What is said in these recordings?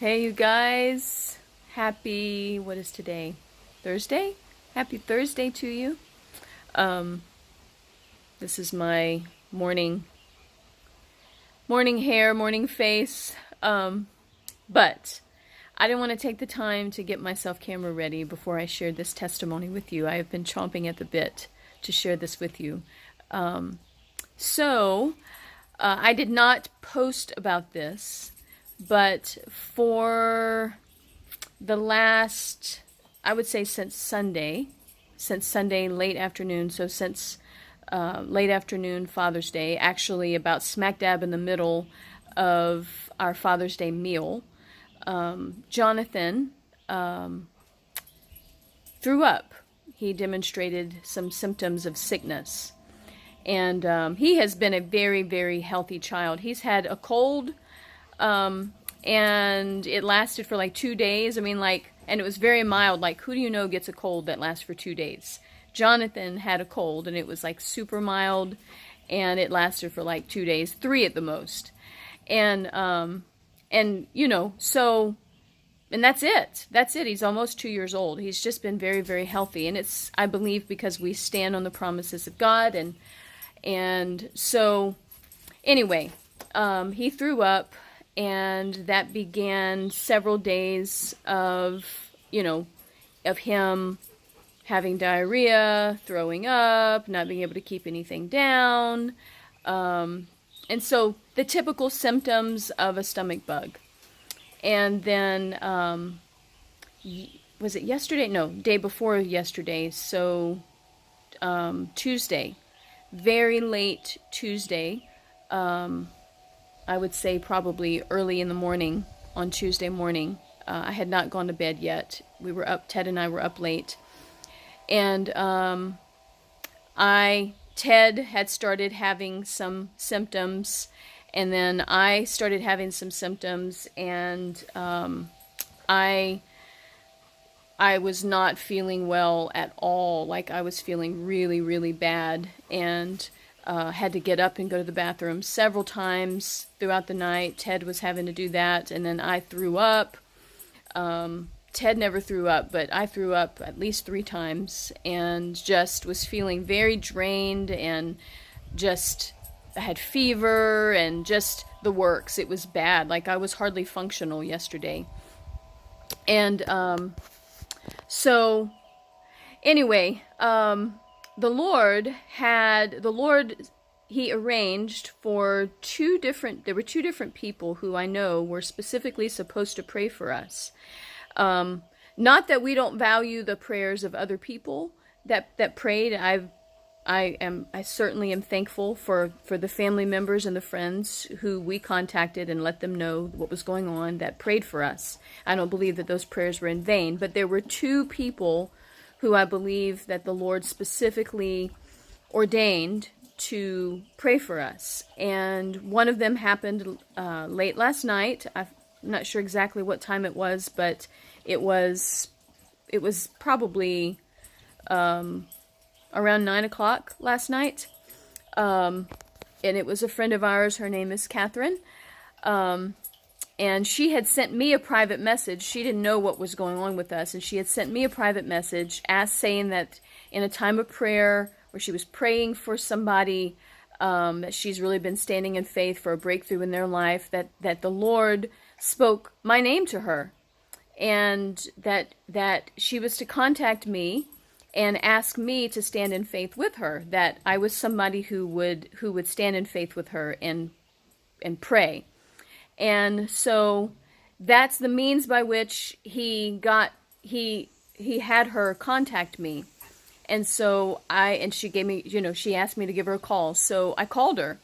Hey, you guys. Happy, what is today? Thursday? Happy Thursday to you. Um, this is my morning hair, morning face. But I didn't want to take the time to get myself camera ready before I shared this testimony with you. I have been chomping at the bit to share this with you. Um, so, I did not post about this, but for the last, I would say since Sunday late afternoon, so since late afternoon Father's Day, actually about smack dab in the middle of our Father's Day meal, Jonathan threw up. He demonstrated some symptoms of sickness. And he has been a very, very healthy child. He's had a cold, and it lasted for like 2 days. And it was very mild. Like, who do you know gets a cold that lasts for 2 days? Jonathan had a cold, and it was like super mild, and it lasted for like 2 days, three at the most. And and that's it. That's it. He's almost 2 years old. He's just been very, very healthy, and it's, I believe, because we stand on the promises of God, and so anyway, he threw up, and that began several days of him having diarrhea, throwing up, not being able to keep anything down. And so the typical symptoms of a stomach bug. And then, was it yesterday? No, day before yesterday. So, Tuesday, very late Tuesday. I would say probably early in the morning on Tuesday morning. I had not gone to bed yet. We were up, Ted and I were up late. And Ted had started having some symptoms, and then I started having some symptoms, and I was not feeling well at all. Like, I was feeling really, really bad, and had to get up and go to the bathroom several times throughout the night. Ted was having to do that, and then I threw up. Ted never threw up, but I threw up at least 3 times, and just was feeling very drained, and just I had fever and just the works. It was bad. Like, I was hardly functional yesterday. And so anyway, the Lord, he arranged for there were two different people who I know were specifically supposed to pray for us. Not that we don't value the prayers of other people that prayed. I certainly am thankful for the family members and the friends who we contacted and let them know what was going on, that prayed for us. I don't believe that those prayers were in vain, but there were two people who I believe that the Lord specifically ordained to pray for us. And one of them happened late last night. I'm not sure exactly what time it was, but it was probably around 9 o'clock last night. And it was a friend of ours. Her name is Catherine. And she had sent me a private message. She didn't know what was going on with us. And she had sent me a private message saying that in a time of prayer where she was praying for somebody, that she's really been standing in faith for a breakthrough in their life, that the Lord spoke my name to her. And that she was to contact me and ask me to stand in faith with her, that I was somebody who would stand in faith with her and pray. And so that's the means by which he had her contact me. And so she gave me, she asked me to give her a call. So I called her,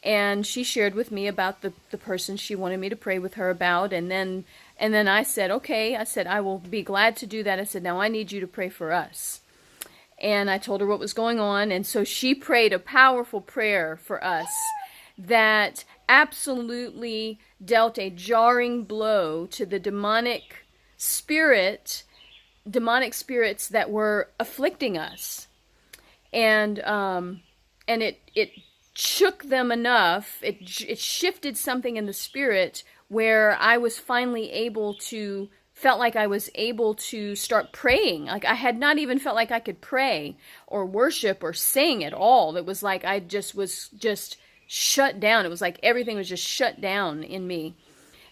and she shared with me about the person she wanted me to pray with her about. And then I said, okay, I will be glad to do that. I said, now I need you to pray for us. And I told her what was going on. And so she prayed a powerful prayer for us that absolutely dealt a jarring blow to the demonic spirits that were afflicting us. And it shook them enough, it shifted something in the spirit where I was finally felt like I was able to start praying. Like I had not even felt like I could pray or worship or sing at all. It was like I just was just shut down. It was like everything was just shut down in me.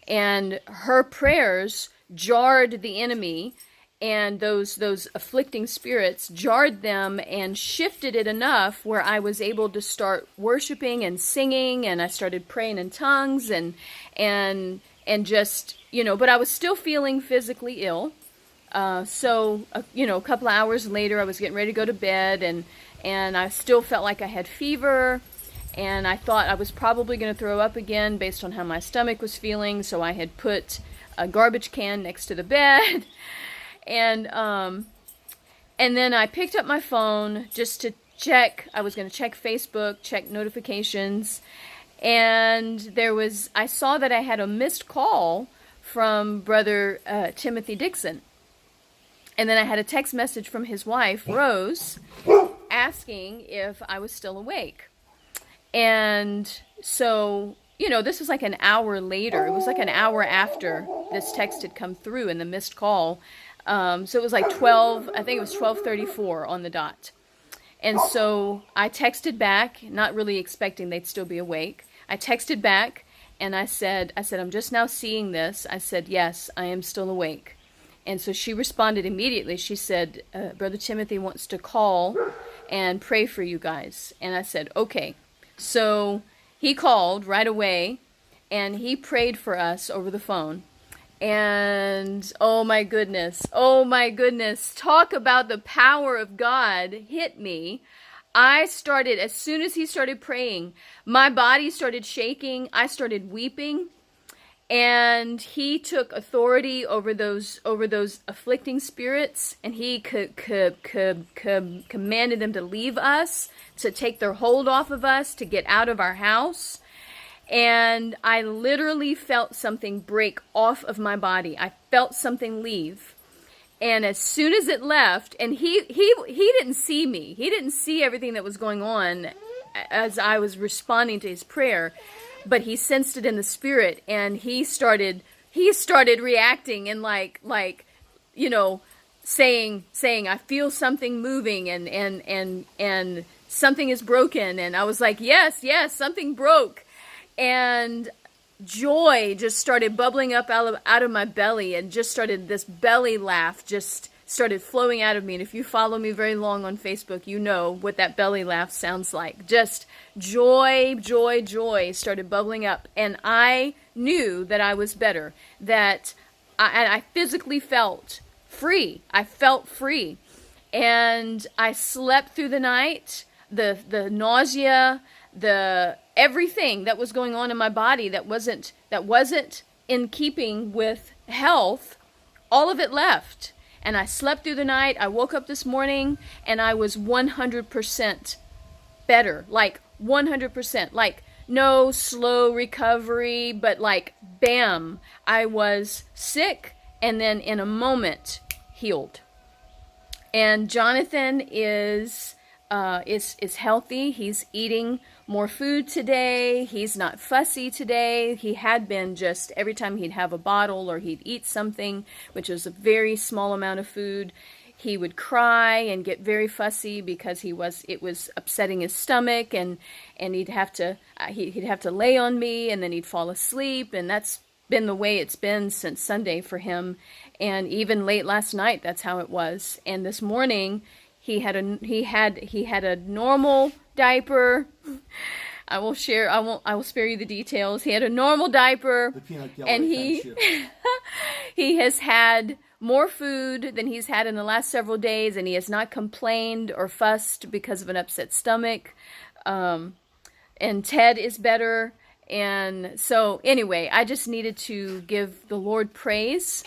And her prayers jarred the enemy, and those afflicting spirits jarred them and shifted it enough where I was able to start worshiping and singing, and I started praying in tongues and just, but I was still feeling physically ill. So a couple of hours later, I was getting ready to go to bed, and I still felt like I had fever, and I thought I was probably going to throw up again based on how my stomach was feeling, so I had put a garbage can next to the bed. And then I picked up my phone just to check. I was going to check Facebook, check notifications, and I saw that I had a missed call from Brother Timothy Dixon. And then I had a text message from his wife, Rose, asking if I was still awake. And so, this was like an hour later. It was like an hour after this text had come through and the missed call. So it was like I think it was 12:34 on the dot. And so I texted back, not really expecting they'd still be awake. I texted back and I said, I'm just now seeing this. I said, yes, I am still awake. And so she responded immediately. She said, Brother Timothy wants to call and pray for you guys. And I said, okay. So he called right away and he prayed for us over the phone. And oh my goodness, talk about the power of God hit me. As soon as he started praying, my body started shaking. I started weeping, and he took authority over those afflicting spirits, and he commanded them to leave us, to take their hold off of us, to get out of our house. And I literally felt something break off of my body. I felt something leave. And as soon as it left, and he didn't see me. He didn't see everything that was going on as I was responding to his prayer, but he sensed it in the spirit, and he started reacting and like saying I feel something moving and something is broken. And I was like, yes, something broke. And joy just started bubbling up out of my belly, and just started this belly laugh just started flowing out of me. And if you follow me very long on Facebook, you know what that belly laugh sounds like. Just joy started bubbling up. And I knew that I was better, that I physically felt free. I felt free. And I slept through the night. The nausea, everything that was going on in my body that wasn't in keeping with health, all of it left. And I slept through the night. I woke up this morning and I was 100% better, like 100%, like no slow recovery, but like bam, I was sick and then in a moment healed. And Jonathan is healthy. He's eating more food today. He's not fussy today. He had been just every time he'd have a bottle or he'd eat something, which was a very small amount of food, he would cry and get very fussy because it was upsetting his stomach, and he'd have to lay on me, and then he'd fall asleep, and that's been the way it's been since Sunday for him. And even late last night, that's how it was. And this morning, he had a normal diaper. I will spare you the details. He had a normal diaper, and he has had more food than he's had in the last several days, and he has not complained or fussed because of an upset stomach. And Ted is better. And so anyway, I just needed to give the Lord praise.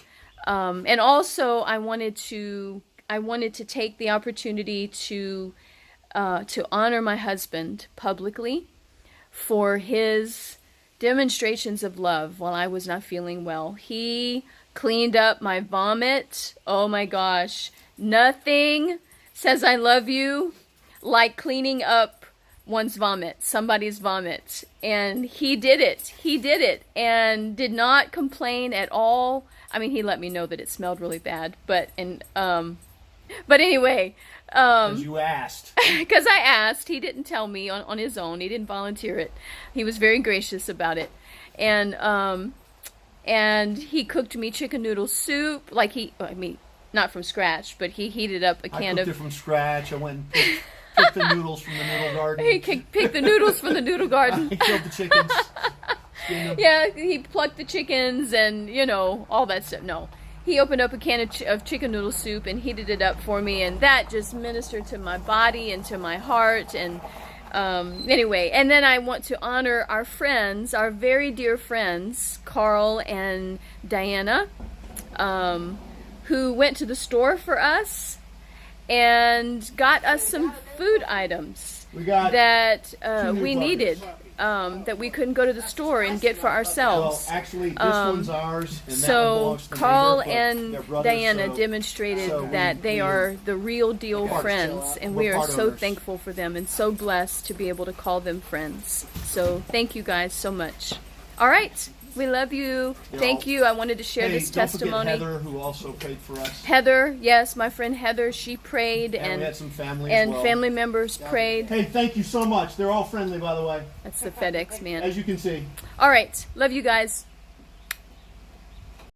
And also I wanted to take the opportunity to honor my husband publicly for his demonstrations of love while I was not feeling well. He cleaned up my vomit. Oh my gosh. Nothing says I love you like cleaning up one's vomit, somebody's vomit. And he did it. He did it and did not complain at all. I mean, he let me know that it smelled really bad, but anyway, Because you asked. because I asked. He didn't tell me on his own. He didn't volunteer it. He was very gracious about it. And he cooked me chicken noodle soup, like not from scratch, but he heated up a can I cooked it from scratch. I went and picked the noodles from the noodle garden. He picked the noodles from the noodle garden. I killed the chickens. Yeah, he plucked the chickens and, all that stuff. No. He opened up a can of chicken noodle soup and heated it up for me, and that just ministered to my body and to my heart. And anyway, and then I want to honor our friends, our very dear friends, Carl and Diana, who went to the store for us and got us some food items that we needed, that we couldn't go to the store and get for ourselves. Well, actually, this one's ours, and that one So belongs to Carl neighbor, but and they're brothers, Diana so demonstrated we- they are the real deal Part- friends, and we're we are part so owners. thankful for them and so blessed to be able to call them friends. So thank you guys so much. All right, we love you. Thank you. I wanted to share Hey, this don't testimony. forget Heather, who also prayed for us. Heather, yes, my friend Heather, she prayed, And we and had some family as well. family members prayed. Hey, thank you so much. They're all friendly, by the way, That's the FedEx man. as you can see. All right, love you guys.